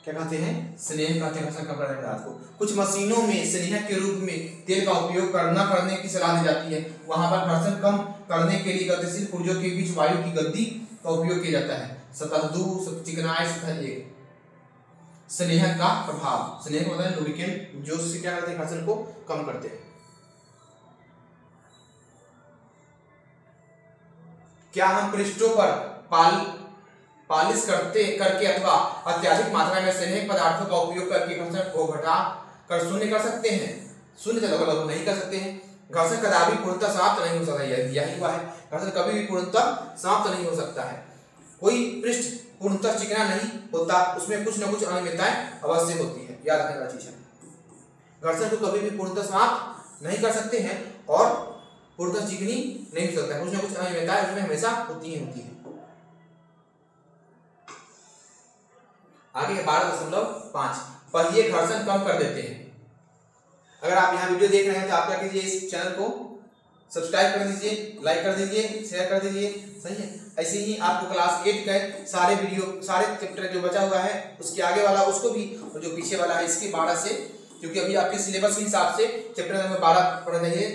क्या कहते हैं? स्नेहक कहते हैं घर्षण कम करने वाले पदार्थ को। कुछ मशीनों में स्नेहक के रूप में तेल का उपयोग न करने की सलाह दी जाती है। वहां पर घर्षण कम करने के लिए गतिशील पुर्जों के बीच वायु की गद्दी का उपयोग किया जाता है। सतह 2 चिकनाई, सतह 1 स्नेहक का प्रभाव। स्नेहक होता है लुब्रिकेंट, जो से क्या करते हैं? घर्षण को कम करते हैं। क्या हम पृष्ठों पर पालिश करके अथवा अत्यधिक मात्रा में स्नेहक पदार्थों का उपयोग करके घर्षण को घटा कर शून्य कर सकते हैं? शून्य चलो नहीं कर सकते हैं। घर्षण कदापि पूर्णतः समाप्त नहीं हो सकता, यही हुआ है। घर्षण कभी भी पूर्णतः समाप्त नहीं हो सकता है। कोई पृष्ठ पूर्णतः चिकना नहीं होता, उसमें कुछ न कुछ अनियमितताएं अवश्य होती है। याद रखने वाली चीज है, घर्षण को कभी भी पूर्णतः समाप्त नहीं कर सकते हैं और पूर्णतः चिकनी नहीं हो सकता है। कुछ न कुछ अनियमितताएं उसमें हमेशा होती ही होती है। आगे 12.5 पहिए घर्षण कम कर देते हैं। अगर आप यहाँ वीडियो देख रहे हैं तो आप क्या कीजिए, इस चैनल को सब्सक्राइब कर दीजिए, लाइक कर दीजिए, शेयर कर दीजिए। सही है। ऐसे ही आपको क्लास 8 का सारे वीडियो, सारे चैप्टर जो बचा हुआ है उसके आगे वाला उसको भी, और जो पीछे वाला है इसके 12 से, क्योंकि अभी आपके सिलेबस के हिसाब से चैप्टर नंबर 12 पढ़ना चाहिए,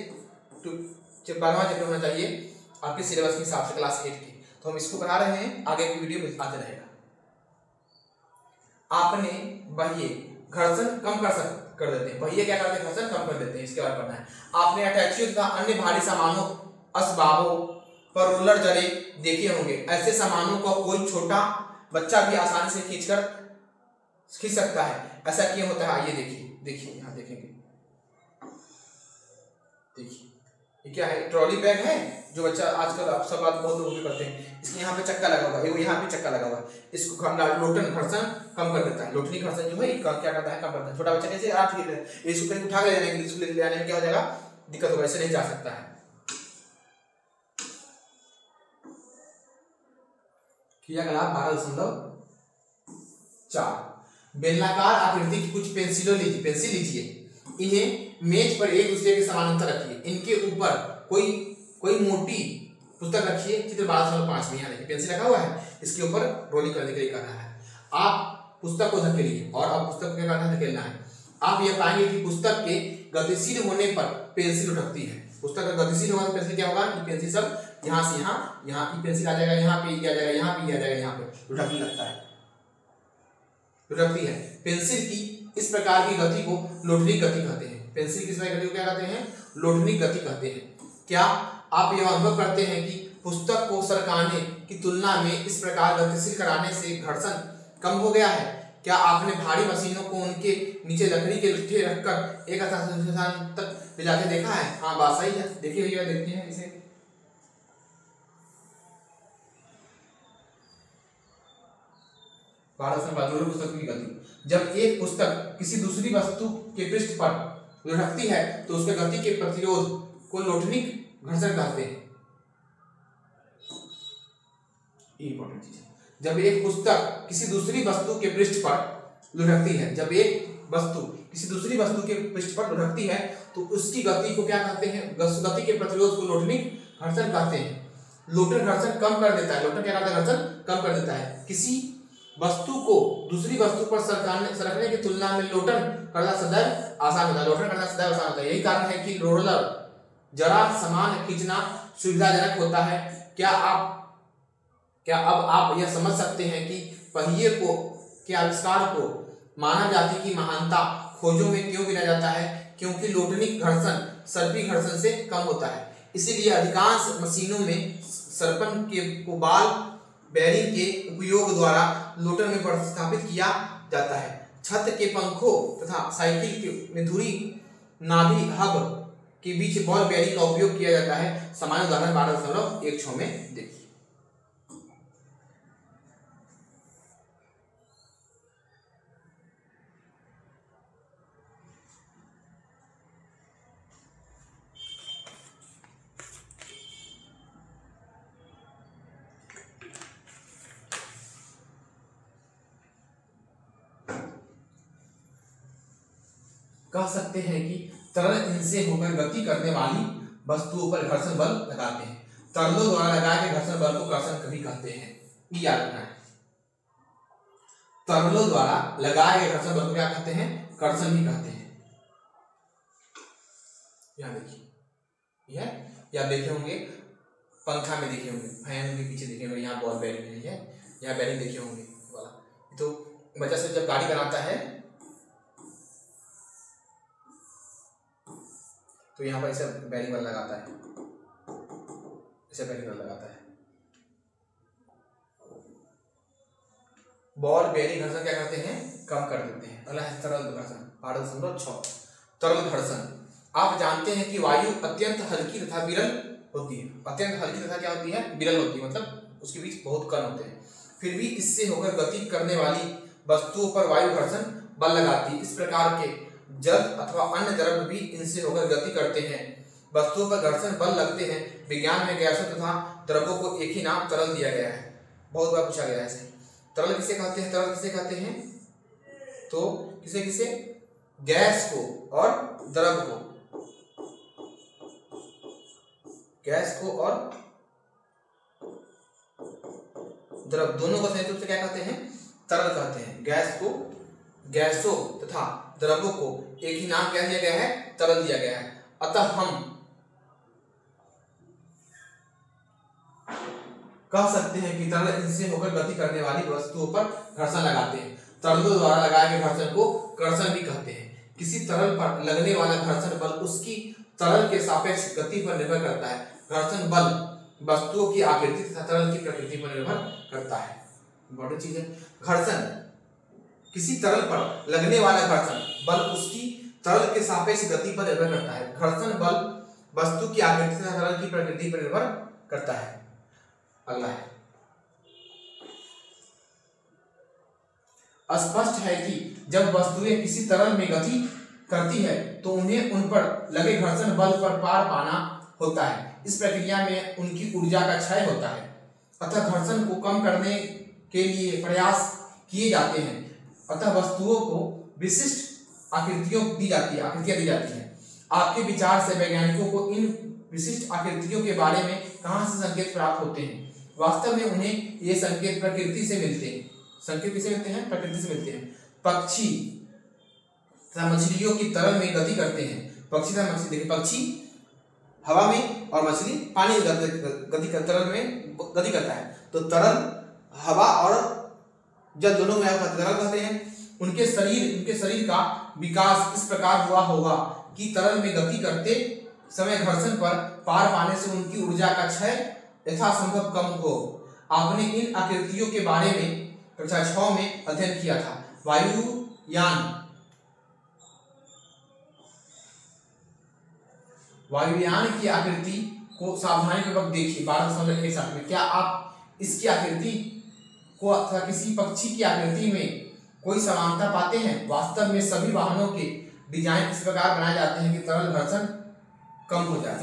12वां चैप्टर होना चाहिए आपके सिलेबस के हिसाब से क्लास 8 की। तो हम इसको पढ़ा रहे हैं, आगे की वीडियो आते रहेगा। आपने पहिए घर्षण कम कर देते हैं। पहिए क्या करते हैं? घर्षण कम कर देते हैं। इसके बाद पढ़ना है। आपने अटैची तथा अन्य भारी सामानों, असबाबों पर रोलर जड़े देखे होंगे। ऐसे सामानों को कोई छोटा बच्चा भी आसानी से खींच सकता है। ऐसा क्यों होता है? आइए देखिए यहाँ देखेंगे। देखिए ये क्या है? ट्रॉली बैग है जो बच्चा आजकल आप सब बात बहुत लोग करते हैं। इसके यहाँ पे चक्का लगा हुआ है, यहाँ पे चक्का लगा हुआ है। इसको लोटन घर्षण कम कर देता है। लोटनी घर्षण जो है क्या करता है? कम करता है। छोटा बच्चा कैसे इसको कहीं उठा के ले जाने के लिए, इसको ले जाने में क्या हो जाएगा? दिक्कत होगा, ऐसे नहीं जा सकता है। किया गया 12.4 बेलनाकार आकृति की कुछ पेंसिल लीजिए। इन्हें मेज पर एक दूसरे के समानांतर रखिए। इनके ऊपर कोई मोटी पुस्तक रखिए। चित्र 12.5 में यहाँ देखिए पेंसिल रखा हुआ है, इसके ऊपर रोलिंग करने के लिए कर रहा है। आप पुस्तक को धकेलिए और अब पुस्तक को क्या करना है? धकेलना है। आप यह पाएंगे कि पुस्तक के गतिशील होने पर पेंसिल उठकती है। पुस्तक का गतिशील होगा तो पेंसिल क्या होगा? कि पेंसिल सब यहाँ से यहाँ की पेंसिल आ जाएगा, यहाँ पे आ जाएगा, यहाँ पे आ जाएगा, यहाँ पे उठकने लगता है, उठकती है। पेंसिल की इस प्रकार की गति को लोटनी गति कहते हैं। पेंसिल की इस प्रकार की गति को क्या कहते हैं? लोटनी गति कहते हैं। क्या आप यह अनुभव करते हैं कि पुस्तक को सरकाने की तुलना में इस प्रकार गतिशील कराने से घर्षण कम हो गया है? क्या आपने भारी मशीनों को उनके नीचे लकड़ी के लट्ठे रखकर एक स्थान तक ले जाके देखा है? हाँ, बात सही है। देखिए भैया, देखते हैं इसे। पुस्तक की गति। जब एक पुस्तक किसी दूसरी वस्तु के पृष्ठ पर लुढ़कती है तो उसके गति के प्रतिरोध को लोटनिक घर्षण कहते हैं। इंपॉर्टेंट चीज है। जब एक पुस्तक किसी दूसरी वस्तु के पृष्ठ पर लुढ़कती है, जब एक वस्तु किसी दूसरी वस्तु के पृष्ठ पर लुढ़कती है तो उसकी गति को क्या कहते हैं? गति के प्रतिरोध को लोटनिक घर्षण कहते हैं। लोटन घर्षण कम कर देता है। लोटन क्या करता है? घर्षण कम कर देता है। किसी वस्तु को दूसरी वस्तु पर सरकने की तुलना में लोटन करना सदैव आसान होता है। लोटन करना सदैव आसान होता है। यही कारण है कि रोलर जरा सामान खींचना सुविधाजनक होता है। क्या अब आप यह समझ सकते हैं कि पहिए के आविष्कार को मानव जाति की महानता खोजों में क्यों गिना जाता है? क्योंकि लोटनिक घर्षण सर्पी घर्षण से कम होता है। इसीलिए अधिकांश मशीनों में सर्पण को बाल बेरिंग के उपयोग द्वारा लोटन में प्रतिस्थापित किया जाता है। छत के पंखों तथा साइकिल में धुरी नाभि हब के बीच बॉल बेरिंग का उपयोग किया जाता है। सामान्य उदाहरण 12.16 में देखिए। कह सकते हैं कि तरल इनसे होकर गति करने वाली वस्तुओं पर घर्षण बल लगाते हैं। तरलों द्वारा लगाए गए घर्षण बल को कर्षण भी कहते हैं। ये याद रखना है। तरलों द्वारा लगाए गए घर्षण बल को क्या कहते हैं? कर्षण भी कहते हैं। यहाँ देखिए, यह देखे होंगे पंखा में देखे होंगे, फैन के पीछे देखे होंगे, यहाँ बॉल बेरिंग है, यहाँ बेरिंग देखे होंगे वाला। तो बच्चा से जब गाड़ी बनाता है तो यहाँ पर ऐसे बेरिंग वाला लगाता है, ऐसे बेरिंग वाला लगाता है। बॉल बेरिंग घर्षण क्या करते हैं? कम कर देते हैं। अगला है तरल घर्षण 12.6 तरल घर्षण। आप जानते हैं कि वायु अत्यंत हल्की तथा विरल होती है। अत्यंत हल्की तथा क्या होती है? विरल होती है, मतलब उसके बीच बहुत कण होते हैं। फिर भी इससे होकर गति करने वाली वस्तुओं पर वायु घर्षण बल लगाती है। इस प्रकार के जल अथवा अन्य द्रव्य भी इनसे होकर गति करते हैं। वस्तुओं पर घर्षण बल लगते हैं। विज्ञान में गैसों तथा द्रव्यों को एक ही नाम तरल दिया गया है। बहुत बार पूछा गया है ऐसे। तरल किसे कहते हैं? तरल किसे कहते हैं? तो किसे किसे? गैस को और द्रव को, गैस को और द्रव दोनों को संयुक्त रूप से क्या कहते हैं? तरल कहते हैं। गैस को, गैसों तथा द्रव्यों को एक ही नाम क्या दिया गया है? तरल दिया गया है। अतः हम कह सकते हैं कि तरल इनसे होकर गति करने वाली वस्तुओं पर घर्षण लगाते हैं। तरलों द्वारा लगाए गए घर्षण को कर्षण भी कहते हैं। किसी तरल पर लगने वाला घर्षण बल उसकी तरल के सापेक्ष गति पर निर्भर करता है। घर्षण बल वस्तुओं की आकृति तथा तरल की प्रकृति पर निर्भर करता है। इंपॉर्टेंट चीज है। घर्षण, किसी तरल पर लगने वाला घर्षण बल उसकी तरल के सापेक्ष गति पर निर्भर करता है। घर्षण बल वस्तु की आकृति तथा तरल की प्रकृति पर निर्भर करता है। अगला है, स्पष्ट है कि जब वस्तुएं किसी तरल में गति करती है तो उन्हें उन पर लगे घर्षण बल पर पार पाना होता है। इस प्रक्रिया में उनकी ऊर्जा का क्षय होता है। अतः घर्षण को कम करने के लिए प्रयास किए जाते हैं। अतः वस्तुओं को विशिष्ट आकृतियां दी जाती हैं। आपके विचार से वैज्ञानिकों को इन विशिष्ट आकृतियों के बारे में कहां से संकेत प्राप्त होते हैं? वास्तव में उन्हें ये संकेत प्रकृति से मिलते हैं। संकेत किसे मिलते हैं? प्रकृति से मिलते हैं। पक्षी तथा मछलियों की तरल में गति करते हैं। पक्षी तथा मछली, देखिए पक्षी हवा में और मछली पानी में तरल में गति करता है। तो तरल, हवा और जल दोनों में तरल कहते हैं। उनके शरीर का विकास इस प्रकार हुआ होगा कि तरल में गति करते समय घर्षण पर पार पाने से उनकी ऊर्जा का क्षय यथासंभव कम हो। आपने इन आकृतियों के बारे में कक्षा 6 में अध्ययन किया था। वायुयान की आकृति को सावधानीपूर्वक देखिए 12.17 में। क्या आप इसकी आकृति को अथवा किसी पक्षी की आकृति में कोई समानता पाते हैं? वास्तव में सभी वाहनों के डिजाइन इस प्रकार बनाए जाते हैं कि तरल घर्षण कम हो जाए।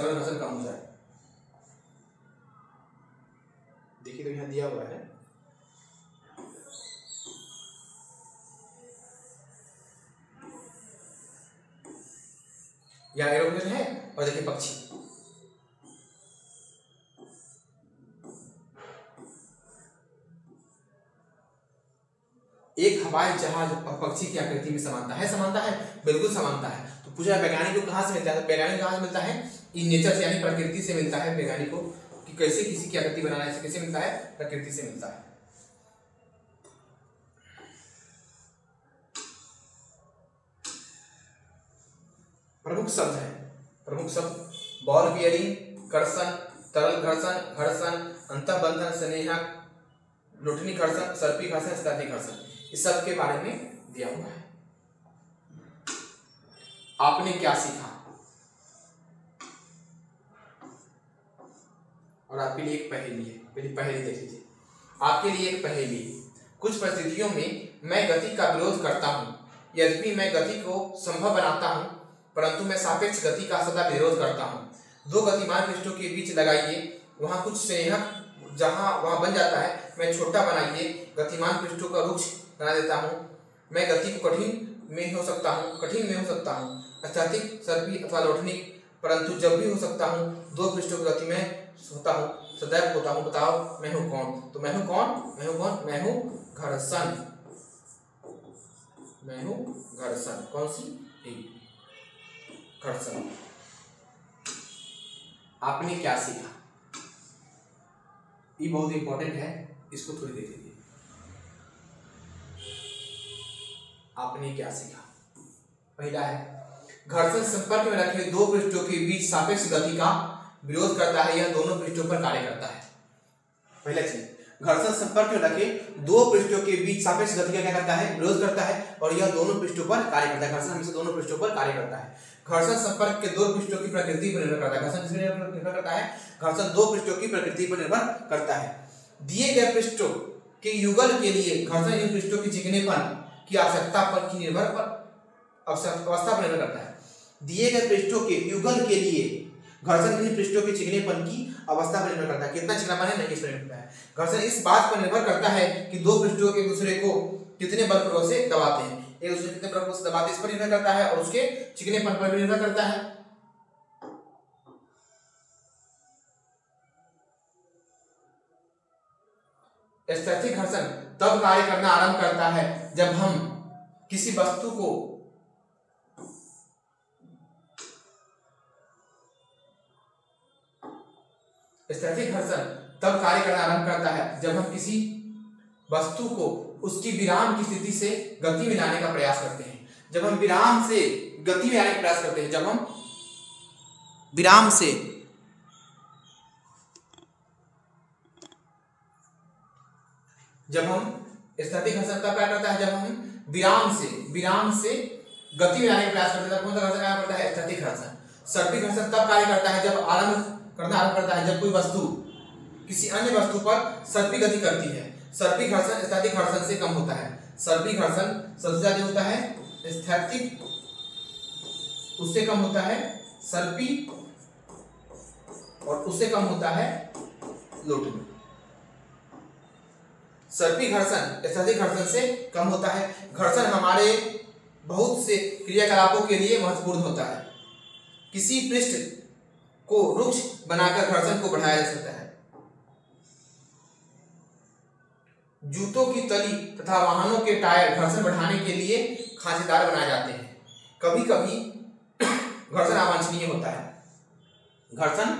देखिए तो यहाँ दिया हुआ है, यहाँ एरोप्लेन है और देखिए पक्षी। एक हवाई जहाज और पक्षी की आकृति में समानता है, समानता है, बिल्कुल समानता है। तो पूछा है वैज्ञानिक को कहाँ से मिलता है, वैज्ञानिक कहाँ से मिलता है, इन नेचर से यानी प्रकृति से मिलता है। वैज्ञानिक को कि कैसे किसी की आकृति बनाना है, कैसे मिलता है, प्रकृति से मिलता है। प्रमुख शब्द है, प्रमुख शब्द बॉल बियरिंग, कर्षण, तरल घर्षण, घर्षण, अंतःबंधन, स्नेहक, लोटनी घर्षण, सर्पी घर्षण, स्थैतिक घर्षण, इस सब के बारे में दिया हुआ है। आपने क्या सीखा, और आपके लिए एक पहेली है, पहली पहेली देख लीजिए। आपके लिए एक पहेली, कुछ परिस्थितियों में मैं गति का विरोध करता हूँ, यद्यपि मैं गति को संभव बनाता हूँ, परंतु मैं सापेक्ष गति का सदा विरोध करता हूँ। दो गतिमान पृष्ठों के बीच लगाइए, वहां कुछ स्नेहक जहां वहां बन जाता है, मैं छोटा बनाइए, गतिमान पृष्ठों का रुक्ष बना देता हूँ। मैं गति को कठिन में हो सकता हूँ, स्थैतिक, सर्पी अथवा लोटनिक, परंतु जब भी हो सकता हूँ, दो पृष्ठों की गति में होता हूँ, सदैव होता हूँ। बताओ मैं हूँ कौन? तो मैं हूँ कौन? मैं हूँ घर्षण, मैं हूँ घर्षण। कौन सी? घर्षण। आपने क्या सीखा, ये बहुत इंपॉर्टेंट है, इसको थोड़ी देख लीजिए। आपने क्या सीखा? पहला है घर्षण संपर्क में रखे दो पृष्ठों के बीच सापेक्ष गति का विरोध करता है, यह दोनों पृष्ठों पर कार्य करता है। पहला चीज, घर्षण संपर्क में रखे दो पृष्ठों के बीच सापेक्ष गति का क्या करता है? विरोध करता है, और यह दोनों पृष्ठों पर कार्य करता है। घर्षण हमेशा दोनों पृष्ठों पर कार्य करता है। घर्षण संपर्क के दो पृष्ठों की प्रकृति पर निर्भर करता है। घर्षण किस पर निर्भर करता है? घर्षण दो पृष्ठों की प्रकृति पर निर्भर करता है। दिए गए पृष्ठों के युगल के लिए घर्षण इन पृष्ठों की चिकनेपन की आवश्यकता पर अवस्था पर निर्भर करता है। दिए गए पृष्ठों के युगल के लिए घर्षण इन पृष्ठों के चिकनेपन की अवस्था पर निर्भर करता है। कितना चिकनापन है, नहीं, इस पर निर्भर करता है। घर्षण इस बात पर निर्भर करता है कि दो पृष्ठों के दूसरे को कितने बलपूर्वक से दबाते हैं, एक दूसरे कितने बलपूर्वक से दबाते हैं, इस पर निर्भर करता है, और उसके चिकनेपन पर भी निर्भर करता है। स्थैतिक घर्षण तब कार्य करना आरंभ करता है जब हम किसी वस्तु को स्थैतिक घर्षण तब कार्य करना आरंभ करता है जब हम किसी वस्तु को उसकी विराम की स्थिति से गति में लाने का प्रयास करते हैं। जब हम विराम से गति में आने का प्रयास करते हैं, जब हम विराम से स्थैतिक घर्षण तब कार्य करता है जब हम विराम से गति में लाने का प्रयास करते हैं, तब कौन सा घर्षण कार्य करता है? स्थैतिक घर्षण। सर्पी घर्षण तब कार्य करता है जब आरंभ करता है जब कोई वस्तु किसी अन्य वस्तु पर सर्पी गति करती है। सर्पी घर्षण स्थैतिक घर्षण से कम होता है। सर्पी घर्षण सबसे ज्यादा होता है स्थैतिक, उससे कम होता है सर्पी, और उससे कम होता है लोटनी। सर्पी घर्षण स्थैतिक घर्षण से कम होता है। घर्षण हमारे बहुत से क्रियाकलापों के लिए महत्वपूर्ण होता है। किसी पृष्ठ को रुक्ष बनाकर घर्षण को बढ़ाया जा सकता है। जूतों की तली तथा वाहनों के टायर घर्षण बढ़ाने के लिए खांचेदार बनाए जाते हैं। कभी कभी घर्षण अवांछनीय होता है। घर्षण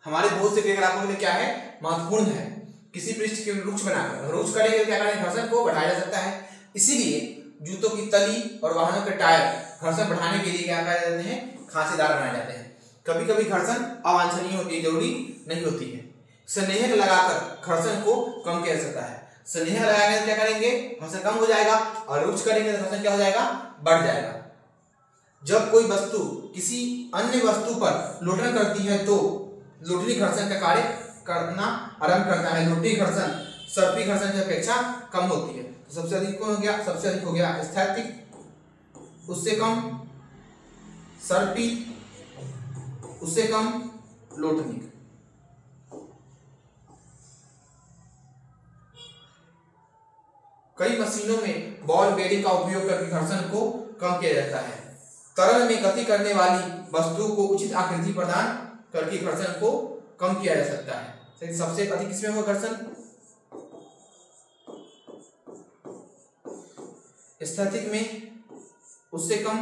हमारे बहुत से क्रियाकलापों के लिए क्या है? महत्वपूर्ण है। किसी पृष्ठ के रुक्ष बनाकर रुक्ष करेंगे, क्या करेंगे? घर्षण को बढ़ाया जा सकता है। इसीलिए जूतों की तली और वाहनों के टायर घर्षण बढ़ाने के लिए क्या किया जाते हैं? खांचेदार बनाए जाते हैं। कभी कभी घर्षण अवांछनीय होती है, जरूरी नहीं होती है। स्नेहक लगाकर घर्षण को कम किया जा सकता है। स्नेहक लगाकर क्या करेंगे? घर्षण कम हो जाएगा, और रुक्ष करेंगे तो घर्षण क्या हो जाएगा? बढ़ जाएगा। जब कोई वस्तु किसी अन्य वस्तु पर लोटन करती है तो लोटनी घर्षण का कार्य करना आरंभ करता है। लोटनी घर्षण सर्पी घर्षण की अपेक्षा कम होती है। तो सबसे अधिक कौन हो गया? सबसे अधिक हो गया स्थैतिक, उससे कम सर्पी, उससे कम लोटनी। कई मशीनों में बॉल बेयरिंग का उपयोग करके घर्षण को कम किया जाता है। तरल में गति करने वाली वस्तु को उचित आकृति प्रदान करके घर्षण को कम किया जा सकता है। सबसे अधिक किसमें होगा घर्षण? स्थैतिक में उससे कम,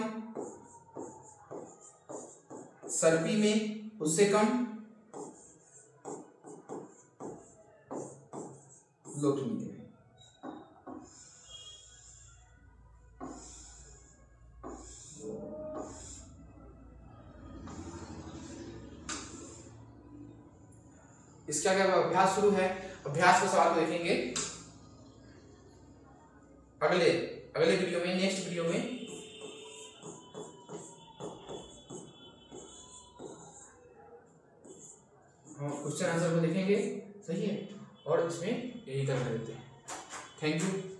सर्पी में उससे कम, लोटनी में। इसका क्या अभ्यास शुरू है। अभ्यास के सवाल को देखेंगे अगले वीडियो में, नेक्स्ट वीडियो में। हम क्वेश्चन आंसर को देखेंगे, सही है, और इसमें यही कर देते हैं। Thank you.